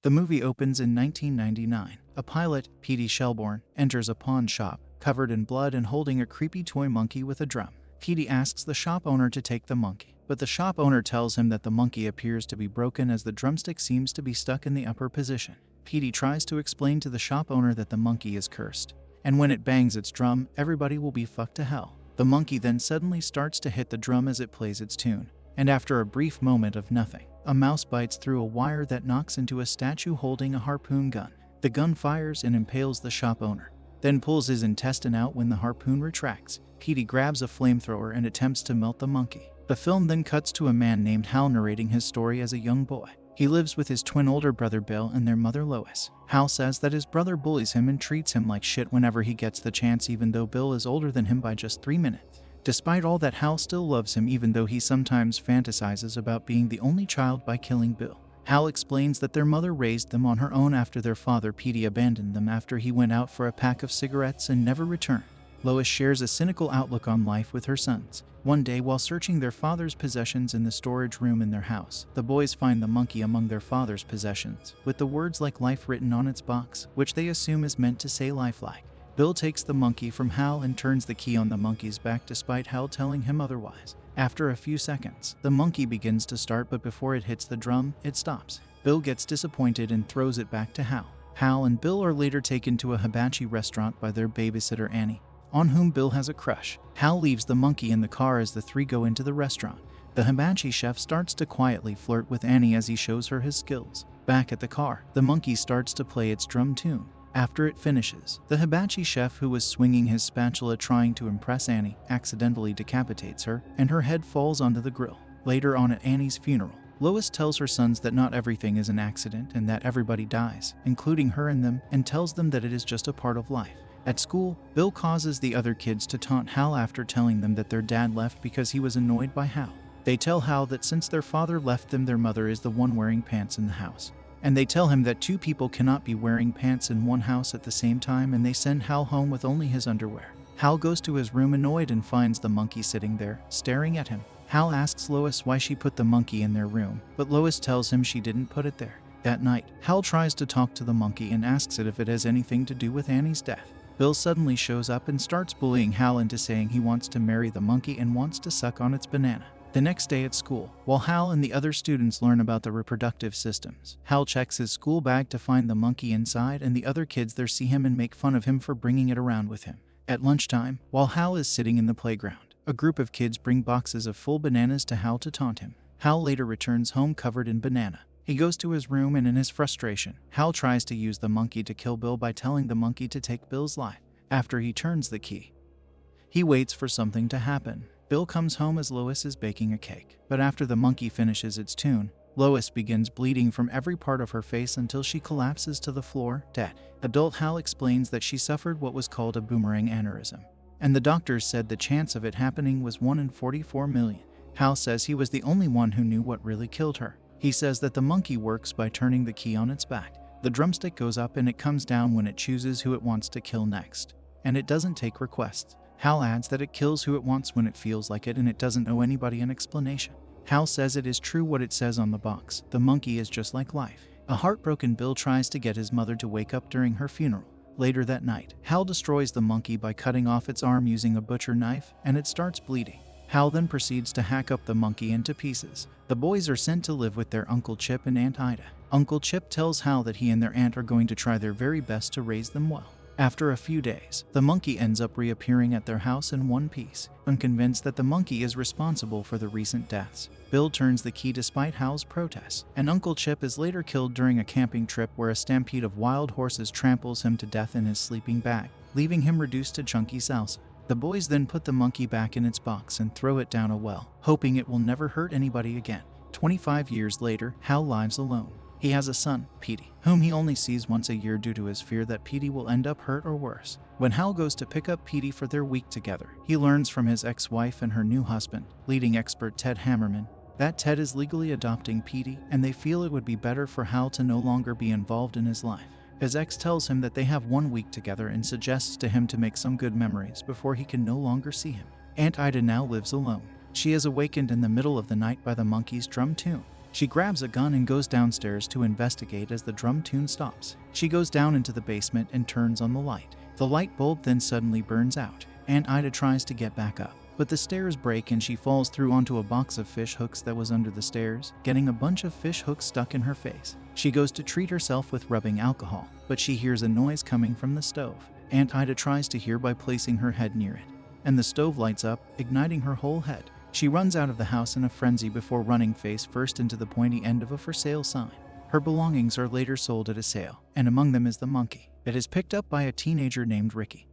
The movie opens in 1999. A pilot, Petey Shelbourne, enters a pawn shop, covered in blood and holding a creepy toy monkey with a drum. Petey asks the shop owner to take the monkey, but the shop owner tells him that the monkey appears to be broken as the drumstick seems to be stuck in the upper position. Petey tries to explain to the shop owner that the monkey is cursed, and when it bangs its drum, everybody will be fucked to hell. The monkey then suddenly starts to hit the drum as it plays its tune, and after a brief moment of nothing, a mouse bites through a wire that knocks into a statue holding a harpoon gun. The gun fires and impales the shop owner, then pulls his intestine out when the harpoon retracts. Petey grabs a flamethrower and attempts to melt the monkey. The film then cuts to a man named Hal narrating his story as a young boy. He lives with his twin older brother Bill and their mother Lois. Hal says that his brother bullies him and treats him like shit whenever he gets the chance, even though Bill is older than him by just 3 minutes. Despite all that, Hal still loves him even though he sometimes fantasizes about being the only child by killing Bill. Hal explains that their mother raised them on her own after their father Petey abandoned them after he went out for a pack of cigarettes and never returned. Lois shares a cynical outlook on life with her sons. One day, while searching their father's possessions in the storage room in their house, the boys find the monkey among their father's possessions, with the words like life written on its box, which they assume is meant to say lifelike. Bill takes the monkey from Hal and turns the key on the monkey's back despite Hal telling him otherwise. After a few seconds, the monkey begins to start, but before it hits the drum, it stops. Bill gets disappointed and throws it back to Hal. Hal and Bill are later taken to a hibachi restaurant by their babysitter Annie, on whom Bill has a crush. Hal leaves the monkey in the car as the three go into the restaurant. The hibachi chef starts to quietly flirt with Annie as he shows her his skills. Back at the car, the monkey starts to play its drum tune. After it finishes, the hibachi chef, who was swinging his spatula trying to impress Annie, accidentally decapitates her, and her head falls onto the grill. Later on at Annie's funeral, Lois tells her sons that not everything is an accident and that everybody dies, including her and them, and tells them that it is just a part of life. At school, Bill causes the other kids to taunt Hal after telling them that their dad left because he was annoyed by Hal. They tell Hal that since their father left them, their mother is the one wearing pants in the house. And they tell him that two people cannot be wearing pants in one house at the same time, and they send Hal home with only his underwear. Hal goes to his room annoyed and finds the monkey sitting there, staring at him. Hal asks Lois why she put the monkey in their room, but Lois tells him she didn't put it there. That night, Hal tries to talk to the monkey and asks it if it has anything to do with Annie's death. Bill suddenly shows up and starts bullying Hal into saying he wants to marry the monkey and wants to suck on its banana. The next day at school, while Hal and the other students learn about the reproductive systems, Hal checks his school bag to find the monkey inside, and the other kids there see him and make fun of him for bringing it around with him. At lunchtime, while Hal is sitting in the playground, a group of kids bring boxes of full bananas to Hal to taunt him. Hal later returns home covered in banana. He goes to his room and in his frustration, Hal tries to use the monkey to kill Bill by telling the monkey to take Bill's life. After he turns the key, he waits for something to happen. Bill comes home as Lois is baking a cake, but after the monkey finishes its tune, Lois begins bleeding from every part of her face until she collapses to the floor, dead. Adult Hal explains that she suffered what was called a boomerang aneurysm, and the doctors said the chance of it happening was 1 in 44 million. Hal says he was the only one who knew what really killed her. He says that the monkey works by turning the key on its back. The drumstick goes up and it comes down when it chooses who it wants to kill next, and it doesn't take requests. Hal adds that it kills who it wants when it feels like it, and it doesn't owe anybody an explanation. Hal says it is true what it says on the box. The monkey is just like life. A heartbroken Bill tries to get his mother to wake up during her funeral. Later that night, Hal destroys the monkey by cutting off its arm using a butcher knife, and it starts bleeding. Hal then proceeds to hack up the monkey into pieces. The boys are sent to live with their Uncle Chip and Aunt Ida. Uncle Chip tells Hal that he and their aunt are going to try their very best to raise them well. After a few days, the monkey ends up reappearing at their house in one piece. Unconvinced that the monkey is responsible for the recent deaths, Bill turns the key despite Hal's protests, and Uncle Chip is later killed during a camping trip where a stampede of wild horses tramples him to death in his sleeping bag, leaving him reduced to chunky salsa. The boys then put the monkey back in its box and throw it down a well, hoping it will never hurt anybody again. 25 years later, Hal lives alone. He has a son, Petey, whom he only sees once a year due to his fear that Petey will end up hurt or worse. When Hal goes to pick up Petey for their week together, he learns from his ex-wife and her new husband, leading expert Ted Hammerman, that Ted is legally adopting Petey, and they feel it would be better for Hal to no longer be involved in his life. His ex tells him that they have 1 week together and suggests to him to make some good memories before he can no longer see him. Aunt Ida now lives alone. She is awakened in the middle of the night by the monkey's drum tune. She grabs a gun and goes downstairs to investigate as the drum tune stops. She goes down into the basement and turns on the light. The light bulb then suddenly burns out, and Ida tries to get back up. But the stairs break and she falls through onto a box of fish hooks that was under the stairs, getting a bunch of fish hooks stuck in her face. She goes to treat herself with rubbing alcohol, but she hears a noise coming from the stove. Aunt Ida tries to hear by placing her head near it, and the stove lights up, igniting her whole head. She runs out of the house in a frenzy before running face first into the pointy end of a for sale sign. Her belongings are later sold at a sale, and among them is the monkey. It is picked up by a teenager named Ricky,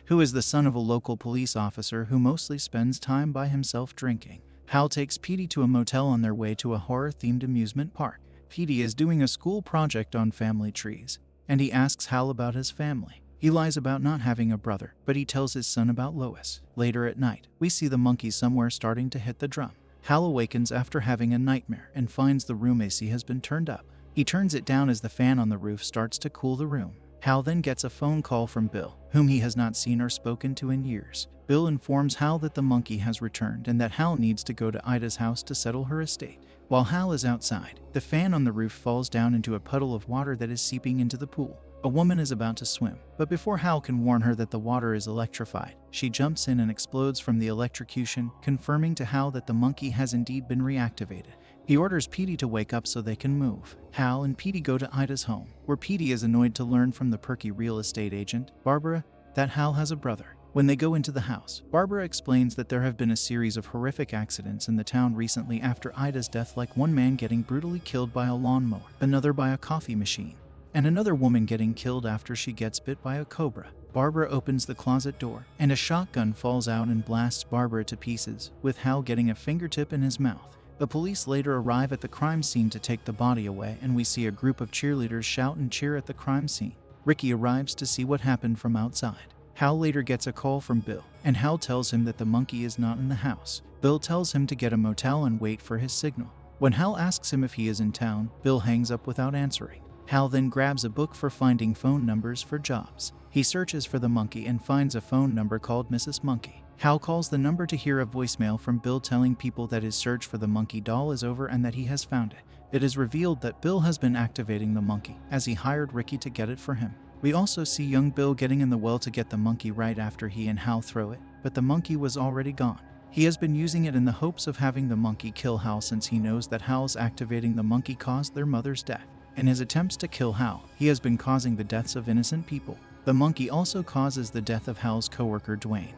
who is the son of a local police officer who mostly spends time by himself drinking. Hal takes Petey to a motel on their way to a horror-themed amusement park. Petey is doing a school project on family trees, and he asks Hal about his family. He lies about not having a brother, but he tells his son about Lois. Later at night, we see the monkey somewhere starting to hit the drum. Hal awakens after having a nightmare and finds the room AC has been turned up. He turns it down as the fan on the roof starts to cool the room. Hal then gets a phone call from Bill, whom he has not seen or spoken to in years. Bill informs Hal that the monkey has returned and that Hal needs to go to Ida's house to settle her estate. While Hal is outside, the fan on the roof falls down into a puddle of water that is seeping into the pool. A woman is about to swim, but before Hal can warn her that the water is electrified, she jumps in and explodes from the electrocution, confirming to Hal that the monkey has indeed been reactivated. He orders Petey to wake up so they can move. Hal and Petey go to Ida's home, where Petey is annoyed to learn from the perky real estate agent, Barbara, that Hal has a brother. When they go into the house, Barbara explains that there have been a series of horrific accidents in the town recently after Ida's death, like one man getting brutally killed by a lawnmower, another by a coffee machine, and another woman getting killed after she gets bit by a cobra. Barbara opens the closet door, and a shotgun falls out and blasts Barbara to pieces, with Hal getting a fingertip in his mouth. The police later arrive at the crime scene to take the body away, and we see a group of cheerleaders shout and cheer at the crime scene. Ricky arrives to see what happened from outside. Hal later gets a call from Bill, and Hal tells him that the monkey is not in the house. Bill tells him to get a motel and wait for his signal. When Hal asks him if he is in town, Bill hangs up without answering. Hal then grabs a book for finding phone numbers for jobs. He searches for the monkey and finds a phone number called Mrs. Monkey. Hal calls the number to hear a voicemail from Bill telling people that his search for the monkey doll is over and that he has found it. It is revealed that Bill has been activating the monkey, as he hired Ricky to get it for him. We also see young Bill getting in the well to get the monkey right after he and Hal throw it, but the monkey was already gone. He has been using it in the hopes of having the monkey kill Hal, since he knows that Hal's activating the monkey caused their mother's death. In his attempts to kill Hal, he has been causing the deaths of innocent people. The monkey also causes the death of Hal's coworker Dwayne,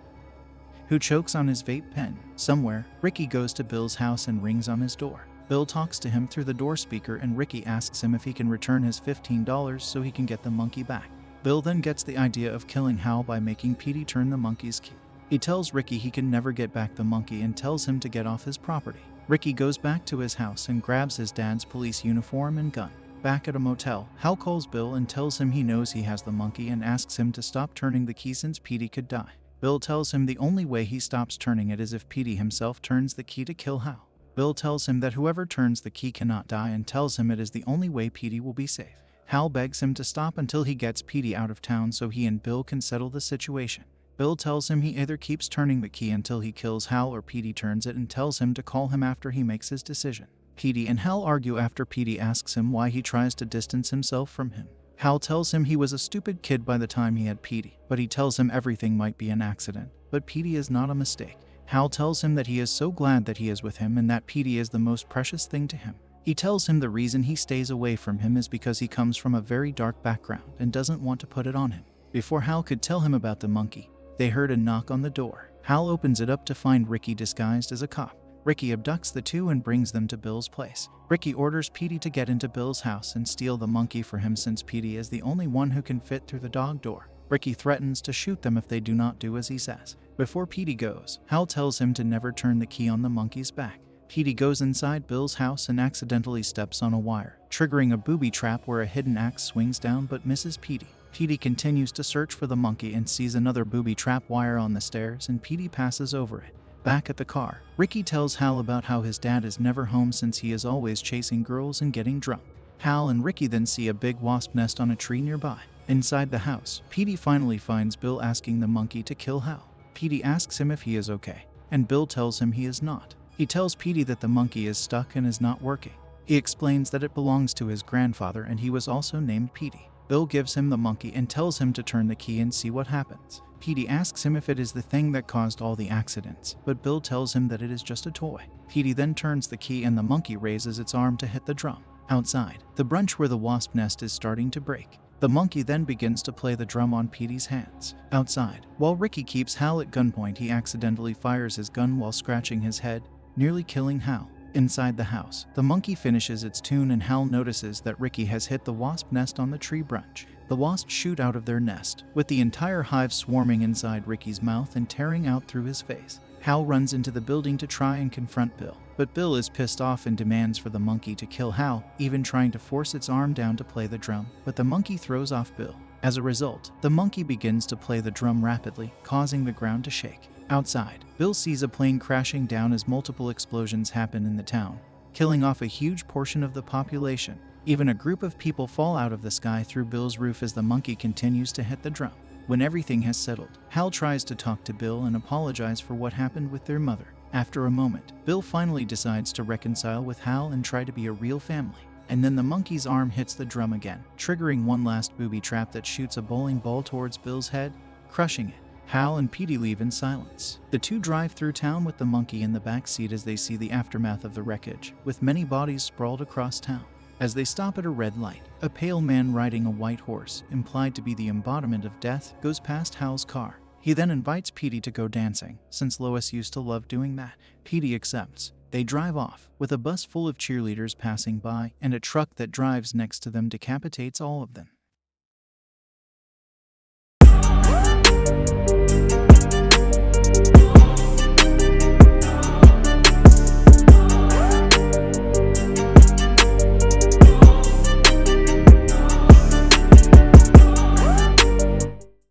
who chokes on his vape pen. Somewhere, Ricky goes to Bill's house and rings on his door. Bill talks to him through the door speaker, and Ricky asks him if he can return his $15 so he can get the monkey back. Bill then gets the idea of killing Hal by making Petey turn the monkey's key. He tells Ricky he can never get back the monkey and tells him to get off his property. Ricky goes back to his house and grabs his dad's police uniform and gun. Back at a motel, Hal calls Bill and tells him he knows he has the monkey and asks him to stop turning the key since Petey could die. Bill tells him the only way he stops turning it is if Petey himself turns the key to kill Hal. Bill tells him that whoever turns the key cannot die and tells him it is the only way Petey will be safe. Hal begs him to stop until he gets Petey out of town so he and Bill can settle the situation. Bill tells him he either keeps turning the key until he kills Hal or Petey turns it, and tells him to call him after he makes his decision. Petey and Hal argue after Petey asks him why he tries to distance himself from him. Hal tells him he was a stupid kid by the time he had Petey, but he tells him everything might be an accident, but Petey is not a mistake. Hal tells him that he is so glad that he is with him and that Petey is the most precious thing to him. He tells him the reason he stays away from him is because he comes from a very dark background and doesn't want to put it on him. Before Hal could tell him about the monkey, they heard a knock on the door. Hal opens it up to find Ricky disguised as a cop. Ricky abducts the two and brings them to Bill's place. Ricky orders Petey to get into Bill's house and steal the monkey for him, since Petey is the only one who can fit through the dog door. Ricky threatens to shoot them if they do not do as he says. Before Petey goes, Hal tells him to never turn the key on the monkey's back. Petey goes inside Bill's house and accidentally steps on a wire, triggering a booby trap where a hidden axe swings down but misses Petey. Petey continues to search for the monkey and sees another booby trap wire on the stairs, and Petey passes over it. Back at the car, Ricky tells Hal about how his dad is never home since he is always chasing girls and getting drunk. Hal and Ricky then see a big wasp nest on a tree nearby. Inside the house, Petey finally finds Bill asking the monkey to kill Hal. Petey asks him if he is okay, and Bill tells him he is not. He tells Petey that the monkey is stuck and is not working. He explains that it belongs to his grandfather and he was also named Petey. Bill gives him the monkey and tells him to turn the key and see what happens. Petey asks him if it is the thing that caused all the accidents, but Bill tells him that it is just a toy. Petey then turns the key and the monkey raises its arm to hit the drum. Outside, the branch where the wasp nest is starting to break. The monkey then begins to play the drum on Petey's hands. Outside, while Ricky keeps Hal at gunpoint, he accidentally fires his gun while scratching his head, nearly killing Hal. Inside the house, the monkey finishes its tune and Hal notices that Ricky has hit the wasp nest on the tree branch. The wasps shoot out of their nest, with the entire hive swarming inside Ricky's mouth and tearing out through his face. Hal runs into the building to try and confront Bill, but Bill is pissed off and demands for the monkey to kill Hal, even trying to force its arm down to play the drum, but the monkey throws off Bill. As a result, the monkey begins to play the drum rapidly, causing the ground to shake. Outside, Bill sees a plane crashing down as multiple explosions happen in the town, killing off a huge portion of the population. Even a group of people fall out of the sky through Bill's roof as the monkey continues to hit the drum. When everything has settled, Hal tries to talk to Bill and apologize for what happened with their mother. After a moment, Bill finally decides to reconcile with Hal and try to be a real family. And then the monkey's arm hits the drum again, triggering one last booby trap that shoots a bowling ball towards Bill's head, crushing it. Hal and Petey leave in silence. The two drive through town with the monkey in the back seat as they see the aftermath of the wreckage, with many bodies sprawled across town. As they stop at a red light, a pale man riding a white horse, implied to be the embodiment of death, goes past Hal's car. He then invites Petey to go dancing, since Lois used to love doing that. Petey accepts. They drive off, with a bus full of cheerleaders passing by, and a truck that drives next to them decapitates all of them.